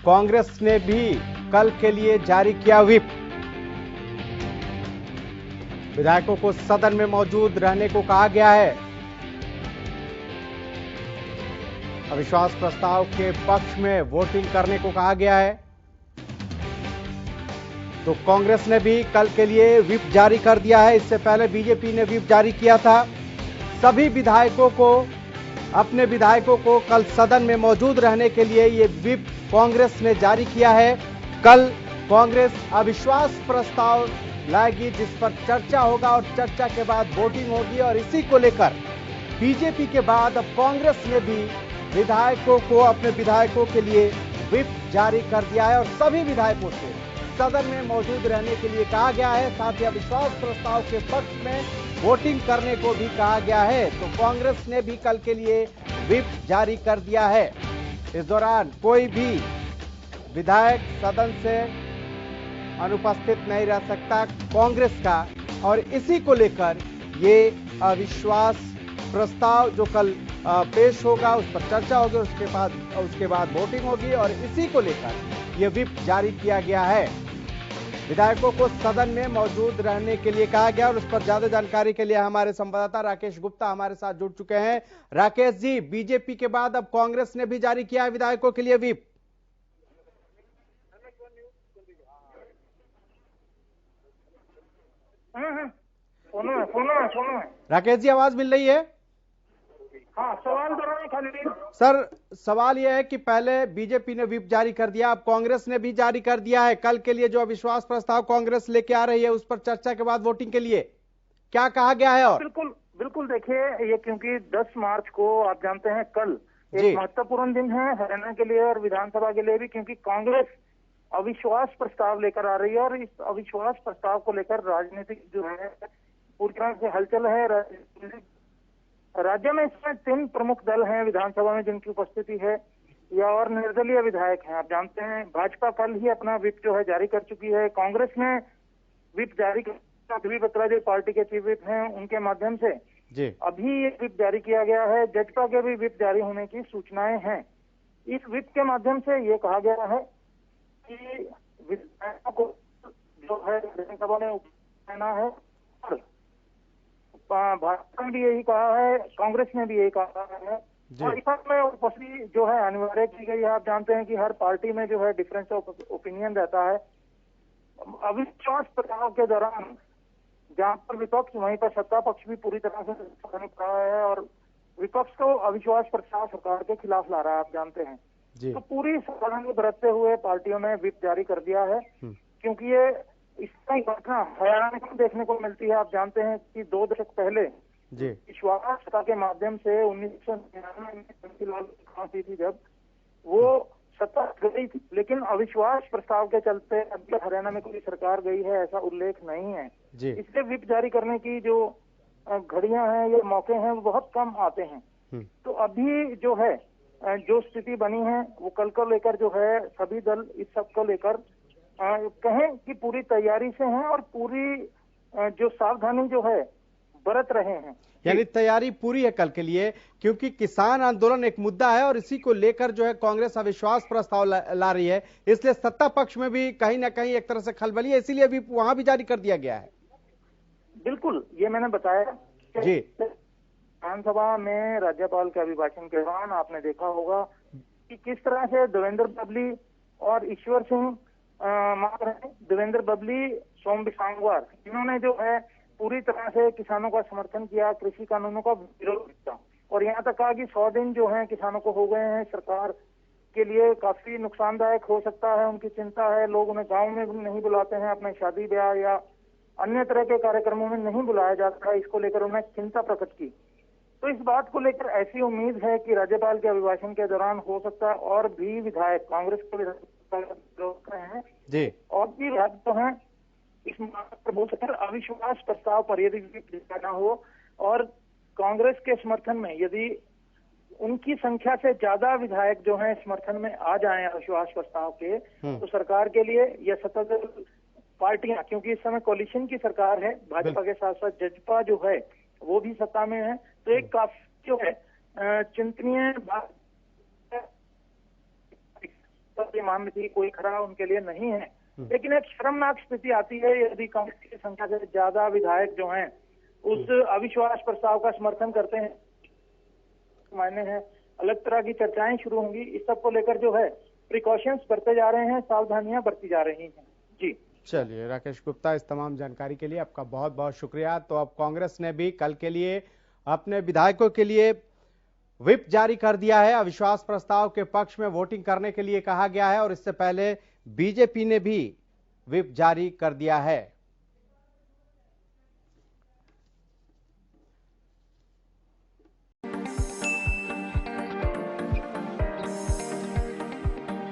कांग्रेस ने भी कल के लिए जारी किया व्हिप। विधायकों को सदन में मौजूद रहने को कहा गया है। अविश्वास प्रस्ताव के पक्ष में वोटिंग करने को कहा गया है। तो कांग्रेस ने भी कल के लिए व्हिप जारी कर दिया है। इससे पहले बीजेपी ने व्हिप जारी किया था। सभी विधायकों को, अपने विधायकों को कल सदन में मौजूद रहने के लिए ये व्हिप कांग्रेस ने जारी किया है। कल कांग्रेस अविश्वास प्रस्ताव लाएगी जिस पर चर्चा होगा और चर्चा के बाद वोटिंग होगी, और इसी को लेकर बीजेपी के बाद अब कांग्रेस ने भी विधायकों को, अपने विधायकों के लिए व्हिप जारी कर दिया है और सभी विधायकों से सदन में मौजूद रहने के लिए कहा गया है। साथ ही अविश्वास प्रस्ताव के पक्ष में वोटिंग करने को भी कहा गया है। तो कांग्रेस ने भी कल के लिए व्हिप जारी कर दिया है। इस दौरान कोई भी विधायक सदन से अनुपस्थित नहीं रह सकता कांग्रेस का, और इसी को लेकर ये अविश्वास प्रस्ताव जो कल पेश होगा उस पर चर्चा होगी, उसके बाद वोटिंग होगी, और इसी को लेकर यह व्हिप जारी किया गया है। विधायकों को सदन में मौजूद रहने के लिए कहा गया, और उस पर ज्यादा जानकारी के लिए हमारे संवाददाता राकेश गुप्ता हमारे साथ जुड़ चुके हैं। राकेश जी, बीजेपी के बाद अब कांग्रेस ने भी जारी किया है विधायकों के लिए व्हिप। सुनो। राकेश जी, आवाज मिल रही है? हाँ, सवाल दोहराइए खाली। सर, सवाल यह है कि पहले बीजेपी ने व्हिप जारी कर दिया, अब कांग्रेस ने भी जारी कर दिया है। कल के लिए जो अविश्वास प्रस्ताव कांग्रेस लेके आ रही है उस पर चर्चा के बाद वोटिंग के लिए क्या कहा गया है? और बिल्कुल देखिए, ये क्योंकि 10 मार्च को आप जानते हैं कल एक महत्वपूर्ण दिन है हरियाणा के लिए और विधानसभा के लिए भी, क्योंकि कांग्रेस अविश्वास प्रस्ताव लेकर आ रही है और इस अविश्वास प्रस्ताव को लेकर राजनीतिक जो है पूरी तरह से हलचल है। राज्य में इसमें 3 प्रमुख दल हैं विधानसभा में जिनकी उपस्थिति है, या और निर्दलीय विधायक हैं। आप जानते हैं भाजपा कल ही अपना व्हिप जो है जारी कर चुकी है। कांग्रेस ने व्हिप जारी कर, बत्रा जो पार्टी के चीफ व्हिप हैं उनके माध्यम से अभी ये व्हिप जारी किया गया है। जजपा के भी व्हिप जारी होने की सूचनाएं हैं। इस व्हिप के माध्यम से ये कहा गया है कि विधायकों को जो है विधानसभा में रहना है, और भाजपा ने भी यही कहा है, कांग्रेस ने भी यही कहा है, और इसमें उपस्थिति जो है अनिवार्य की गई है। आप जानते हैं कि हर पार्टी में जो है डिफरेंस ऑफ ओपिनियन रहता है। अविश्वास प्रस्ताव के दौरान जहां पर विपक्ष, वहीं पर सत्ता पक्ष भी पूरी तरह से करने पड़ा है, और विपक्ष को अविश्वास प्रस्ताव सरकार के खिलाफ ला रहा है, आप जानते हैं। तो पूरी सावधानी बरतते हुए पार्टियों ने व्हिप जारी कर दिया है, क्योंकि ये इसकी घटना हरियाणा में देखने को मिलती है। आप जानते हैं कि 2 दशक पहले विश्वास के माध्यम से 1999 में शंतिलाल फांसी थी, जब वो सत्ता गई थी, लेकिन अविश्वास प्रस्ताव के चलते अब तक हरियाणा में कोई सरकार गई है ऐसा उल्लेख नहीं है। इसलिए व्हिप जारी करने की जो घड़ियां हैं, ये मौके हैं, वो बहुत कम आते हैं। तो अभी जो है जो स्थिति बनी है वो कल को लेकर जो है सभी दल इस सब को लेकर कहें कि पूरी तैयारी से हैं और पूरी जो सावधानी जो है बरत रहे हैं। यानी तैयारी पूरी है कल के लिए, क्योंकि किसान आंदोलन एक मुद्दा है और इसी को लेकर जो है कांग्रेस अविश्वास प्रस्ताव ला रही है, इसलिए सत्ता पक्ष में भी कहीं ना कहीं एक तरह से खलबली है, इसीलिए भी वहां भी जारी कर दिया गया है। बिल्कुल, ये मैंने बताया जी। विधानसभा में राज्यपाल के अभिभाषण के दौरान आपने देखा होगा कि किस तरह से देवेंद्र बबली और ईश्वर सिंह देवेंद्र बबली, सोम बिसांगवार, इन्होंने जो है पूरी तरह से किसानों का समर्थन किया, कृषि कानूनों का विरोध किया, और यहाँ तक कहा कि 100 दिन जो है किसानों को हो गए हैं, सरकार के लिए काफी नुकसानदायक हो सकता है, उनकी चिंता है। लोग उन्हें गाँव में नहीं बुलाते हैं, अपने शादी ब्याह या अन्य तरह के कार्यक्रमों में नहीं बुलाया जाता है, इसको लेकर उन्हें चिंता प्रकट की। तो इस बात को लेकर ऐसी उम्मीद है कि राज्यपाल के अभिभाषण के दौरान हो सकता है और भी विधायक कांग्रेस के विधायक हैं जी, और भी विधायक तो हैं इस मामले पर बोल सकते हैं। अविश्वास प्रस्ताव पर यदि ना हो और कांग्रेस के समर्थन में यदि उनकी संख्या से ज्यादा विधायक जो हैं समर्थन में आ जाएं अविश्वास प्रस्ताव के, तो सरकार के लिए यह सत्ताधारी पार्टियां, क्योंकि इस समय कोalition की सरकार है, भाजपा के साथ साथ जजपा जो है वो भी सत्ता में है, तो एक काफी जो है चिंतनीय बात ये मान थी कोई खरा उनके लिए नहीं है। लेकिन एक शर्मनाक स्थिति आती है यदि कांग्रेस की संख्या से ज्यादा विधायक जो हैं उस अविश्वास प्रस्ताव का समर्थन करते हैं, मायने हैं अलग तरह की चर्चाएं शुरू होंगी। इस सब को लेकर जो है प्रिकॉशंस बरते जा रहे हैं, सावधानियां बरती जा रही हैं। जी चलिए राकेश गुप्ता, इस तमाम जानकारी के लिए आपका बहुत बहुत शुक्रिया। तो अब कांग्रेस ने भी कल के लिए अपने विधायकों के लिए व्हिप जारी कर दिया है। अविश्वास प्रस्ताव के पक्ष में वोटिंग करने के लिए कहा गया है और इससे पहले बीजेपी ने भी व्हिप जारी कर दिया है।